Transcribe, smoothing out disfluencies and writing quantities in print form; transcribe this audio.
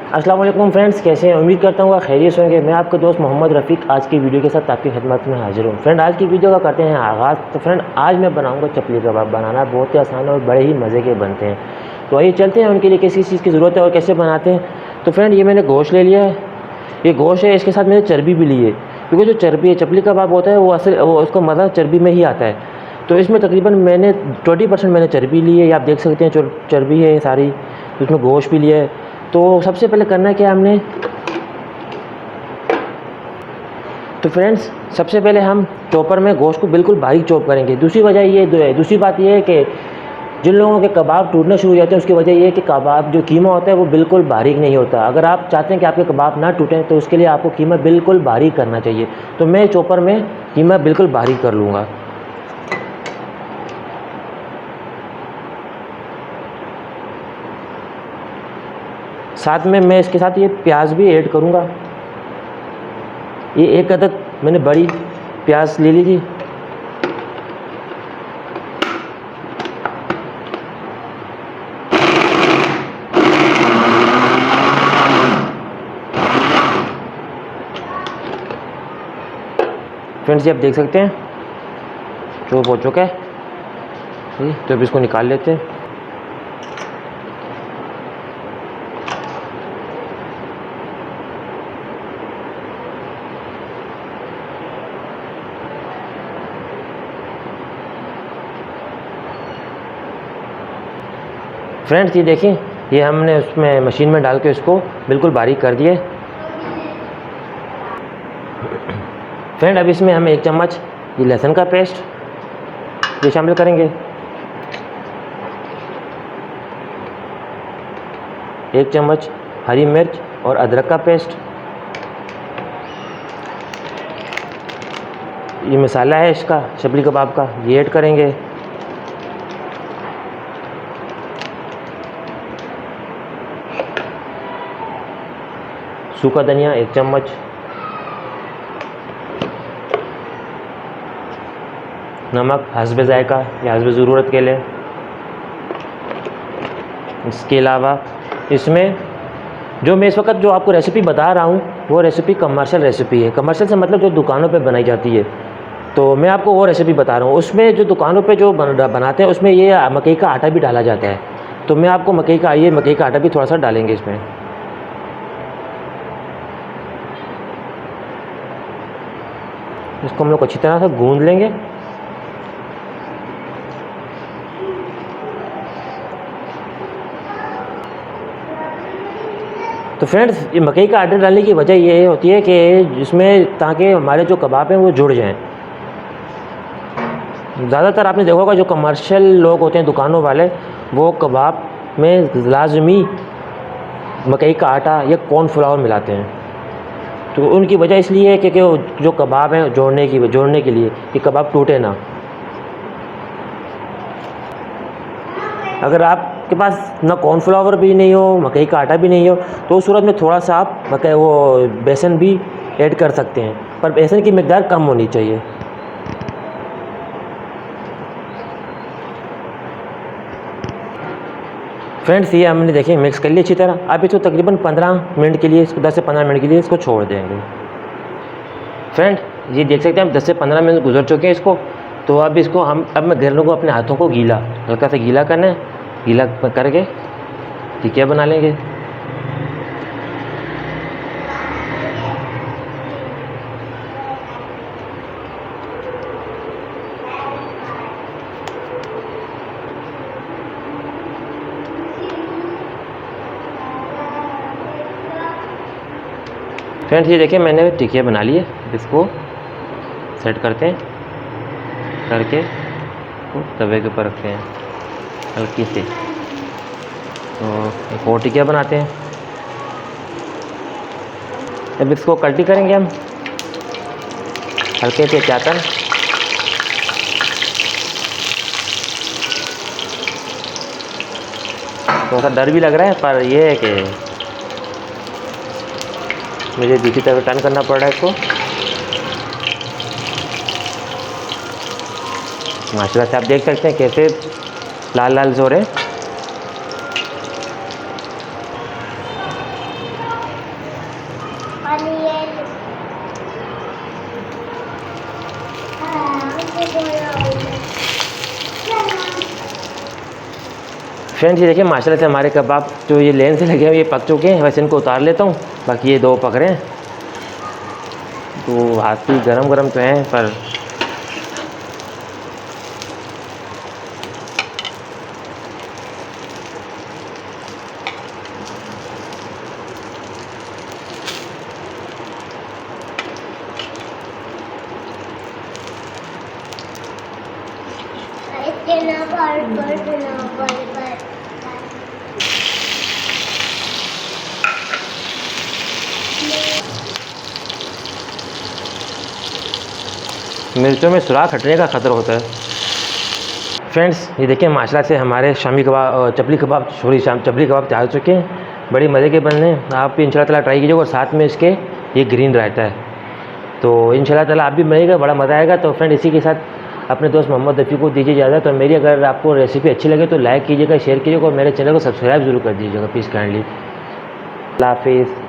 अस्सलाम वालेकुम फ्रेंड्स, कैसे हैं? उम्मीद करता हूँ खैरियत से होंगे। मैं आपका दोस्त मोहम्मद रफ़ीक आज की वीडियो के साथ आपकी खिदमत में हाजिर हूँ। फ्रेंड, आज की वीडियो का करते हैं आगाज़। तो फ्रेंड, आज मैं बनाऊँगा चपली कबाब। बनाना बहुत ही आसान है और बड़े ही मज़े के बनते हैं। तो आइए चलते हैं, उनके लिए किस किस चीज़ की ज़रूरत है और कैसे बनाते हैं। तो फ्रेंड, ये मैंने गोश्त ले लिया है। ये गोश्त है, इसके साथ मैंने चर्बी भी ली है, क्योंकि जो चर्बी है, चपली कबाब होता है वो उसका मज़ा चर्बी में ही आता है। तो इसमें तकरीबन मैंने 20% मैंने चर्बी ली है। ये आप देख सकते हैं चर्बी है सारी। उसमें गोश्त भी लिया है। तो सबसे पहले करना क्या है हमने, तो फ्रेंड्स सबसे पहले हम चॉपर में गोश्त को बिल्कुल बारीक चॉप करेंगे। दूसरी बात ये है कि जिन लोगों के कबाब टूटने शुरू हो जाते हैं, उसकी वजह ये है कि कबाब जो कीमा होता है वो बिल्कुल बारीक नहीं होता। अगर आप चाहते हैं कि आपके कबाब ना टूटें तो उसके लिए आपको कीमा बिल्कुल बारीक करना चाहिए। तो मैं चॉपर में कीमा बिल्कुल बारीक कर लूँगा। साथ में मैं इसके साथ ये प्याज भी ऐड करूँगा। ये एक अदद मैंने बड़ी प्याज ले ली थी। फ्रेंड्स, ये आप देख सकते हैं चॉप हो चुका है। तो अब इसको निकाल लेते हैं। फ्रेंड्स, ये देखें, ये हमने उसमें मशीन में डाल के इसको बिल्कुल बारीक कर दिए। फ्रेंड, अब इसमें हम 1 चम्मच ये लहसुन का पेस्ट ये शामिल करेंगे। 1 चम्मच हरी मिर्च और अदरक का पेस्ट। ये मसाला है इसका चपली कबाब का, ये ऐड करेंगे। सूखा धनिया 1 चम्मच। नमक हस्बे ज़ायका या हस्बे ज़रूरत के लिए। इसके अलावा इसमें जो मैं इस वक्त जो आपको रेसिपी बता रहा हूँ वो रेसिपी कमर्शियल रेसिपी है। कमर्शियल से मतलब जो दुकानों पे बनाई जाती है। तो मैं आपको वो रेसिपी बता रहा हूँ। उसमें जो दुकानों पे जो बनाते हैं उसमें ये मकई का आटा भी डाला जाता है। तो मैं आपको मकई का आटा भी थोड़ा सा डालेंगे इसमें। इसको हम लोग अच्छी तरह से गूंद लेंगे। तो फ्रेंड्स, ये मकई का आटा डालने की वजह ये होती है कि इसमें ताकि हमारे जो कबाब हैं वो जुड़ जाएं। ज़्यादातर आपने देखा होगा जो कमर्शियल लोग होते हैं दुकानों वाले, वो कबाब में लाजमी मकई का आटा या कॉर्नफ्लावर मिलाते हैं। तो उनकी वजह इसलिए है कि वो जो कबाब हैं जोड़ने के लिए कि कबाब टूटे ना। अगर आपके पास ना कॉर्नफ्लावर भी नहीं हो, मकई का आटा भी नहीं हो, तो उस सूरत में थोड़ा सा आप बेसन भी ऐड कर सकते हैं, पर बेसन की मिकदार कम होनी चाहिए। फ्रेंड्स, ये हमने देखिए मिक्स कर लिया अच्छी तरह। अब इसको तकरीबन 15 मिनट के लिए, इसको 10 से 15 मिनट के लिए इसको छोड़ देंगे। फ्रेंड, ये देख सकते हैं हम 10 से 15 मिनट गुजर चुके हैं इसको। तो अब मैं घर को अपने हाथों को हल्का सा गीला करना है। गीला करके टिकिया बना लेंगे। फ्रेंड्स, ये देखिए मैंने टिकिया बना लिए। इसको सेट करते हैं, करके तो तवे के ऊपर रखते हैं हल्की से। तो एक और टिकिया बनाते हैं। अब इसको कल्टी करेंगे हम हल्के से एहतियातन। थोड़ा सा डर भी लग रहा है, पर यह है कि मुझे दूसरी तरफ टर्न करना पड़ रहा है इसको। माशाल्लाह से आप देख सकते हैं कैसे लाल लाल से हो रहे हैं। फ्रेंड्स ये देखिए माशाल्लाह से हमारे कबाब जो ये लेन से लगे हुए ये पक चुके हैं। वैसे इनको उतार लेता हूँ, बाकी ये 2 पक रहे हैं। तो हाथ ही गरम गरम तो हैं पर मिर्चों में सुराख हटने का ख़तरा होता है। फ्रेंड्स ये देखिए माशाल्लाह से हमारे शामी कबाब चपली कबाब चपली कबाब तैयार हो चुके हैं। बड़ी मज़े के बनने हैं। आप भी इंशाल्लाह ताला ट्राई कीजिएगा और साथ में इसके ये ग्रीन रायता है। तो इंशाल्लाह ताला आप भी बनाइएगा, बड़ा मज़ा आएगा। तो फ्रेंड इसी के साथ अपने दोस्त मोहम्मद रफ़ी को दीजिए इजाज़त। और मेरी अगर आपको रेसिपी अच्छी लगे तो लाइक कीजिएगा, शेयर कीजिएगा और मेरे चैनल को सब्सक्राइब ज़रूर कर दीजिएगा प्लीज़ काइंडली। अल्लाह हाफ़िज़।